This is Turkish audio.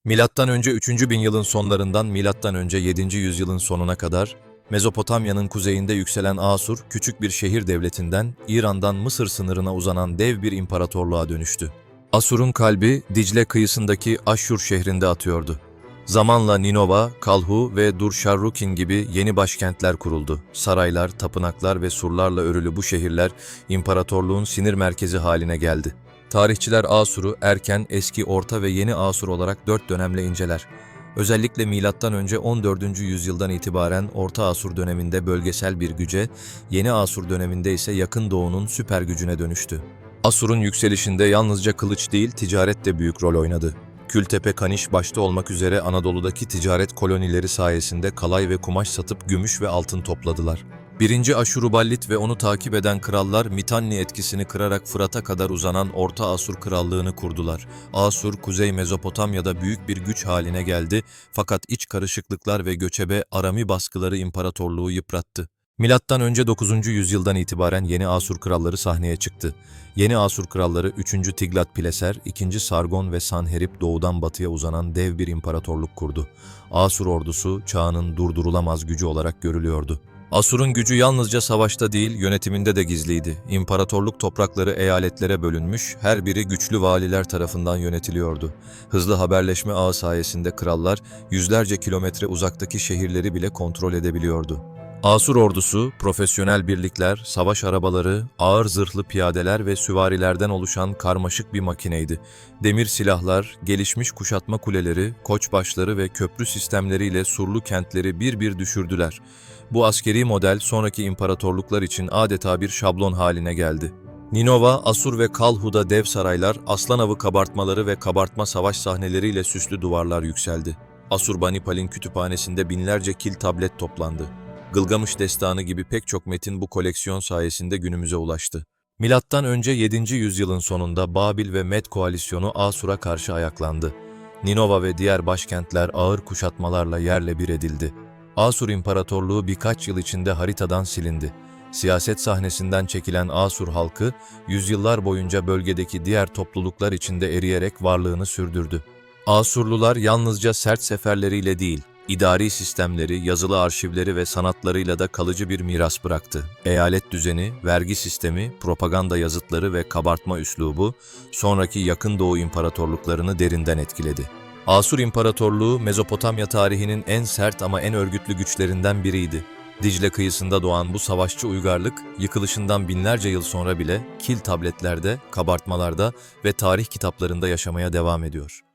Milattan önce 3. bin yılın sonlarından milattan önce 7. yüzyılın sonuna kadar Mezopotamya'nın kuzeyinde yükselen Asur, küçük bir şehir devletinden İran'dan Mısır sınırına uzanan dev bir imparatorluğa dönüştü. Asur'un kalbi Dicle kıyısındaki Aşşur şehrinde atıyordu. Zamanla Ninova, Kalhu ve Dur-Şarrukin gibi yeni başkentler kuruldu. Saraylar, tapınaklar ve surlarla örülü bu şehirler imparatorluğun sinir merkezi haline geldi. Tarihçiler Asur'u erken, eski, orta ve yeni Asur olarak 4 dönemle inceler. Özellikle M.Ö. 14. yüzyıldan itibaren Orta Asur döneminde bölgesel bir güce, Yeni Asur döneminde ise Yakın Doğu'nun süper gücüne dönüştü. Asur'un yükselişinde yalnızca kılıç değil, ticaret de büyük rol oynadı. Kültepe, Kaniş başta olmak üzere Anadolu'daki ticaret kolonileri sayesinde kalay ve kumaş satıp gümüş ve altın topladılar. 1. Aşuruballit ve onu takip eden krallar Mitanni etkisini kırarak Fırat'a kadar uzanan Orta Asur krallığını kurdular. Asur, Kuzey Mezopotamya'da büyük bir güç haline geldi fakat iç karışıklıklar ve göçebe Arami baskıları imparatorluğu yıprattı. Milattan önce 9. yüzyıldan itibaren yeni Asur kralları sahneye çıktı. Yeni Asur kralları 3. Tiglat-Pileser, 2. Sargon ve Sanherib doğudan batıya uzanan dev bir imparatorluk kurdu. Asur ordusu çağının durdurulamaz gücü olarak görülüyordu. Asur'un gücü yalnızca savaşta değil, yönetiminde de gizliydi. İmparatorluk toprakları eyaletlere bölünmüş, her biri güçlü valiler tarafından yönetiliyordu. Hızlı haberleşme ağı sayesinde krallar yüzlerce kilometre uzaktaki şehirleri bile kontrol edebiliyordu. Asur ordusu, profesyonel birlikler, savaş arabaları, ağır zırhlı piyadeler ve süvarilerden oluşan karmaşık bir makineydi. Demir silahlar, gelişmiş kuşatma kuleleri, koçbaşları ve köprü sistemleriyle surlu kentleri bir bir düşürdüler. Bu askeri model sonraki imparatorluklar için adeta bir şablon haline geldi. Ninova, Asur ve Kalhu'da dev saraylar, aslan avı kabartmaları ve kabartma savaş sahneleriyle süslü duvarlar yükseldi. Asurbanipal'in kütüphanesinde binlerce kil tablet toplandı. Gılgamış Destanı gibi pek çok metin bu koleksiyon sayesinde günümüze ulaştı. Milattan önce 7. yüzyılın sonunda Babil ve Med koalisyonu Asur'a karşı ayaklandı. Ninova ve diğer başkentler ağır kuşatmalarla yerle bir edildi. Asur İmparatorluğu birkaç yıl içinde haritadan silindi. Siyaset sahnesinden çekilen Asur halkı, yüzyıllar boyunca bölgedeki diğer topluluklar içinde eriyerek varlığını sürdürdü. Asurlular yalnızca sert seferleriyle değil, idari sistemleri, yazılı arşivleri ve sanatlarıyla da kalıcı bir miras bıraktı. Eyalet düzeni, vergi sistemi, propaganda yazıtları ve kabartma üslubu, sonraki Yakın Doğu imparatorluklarını derinden etkiledi. Asur İmparatorluğu, Mezopotamya tarihinin en sert ama en örgütlü güçlerinden biriydi. Dicle kıyısında doğan bu savaşçı uygarlık, yıkılışından binlerce yıl sonra bile kil tabletlerde, kabartmalarda ve tarih kitaplarında yaşamaya devam ediyor.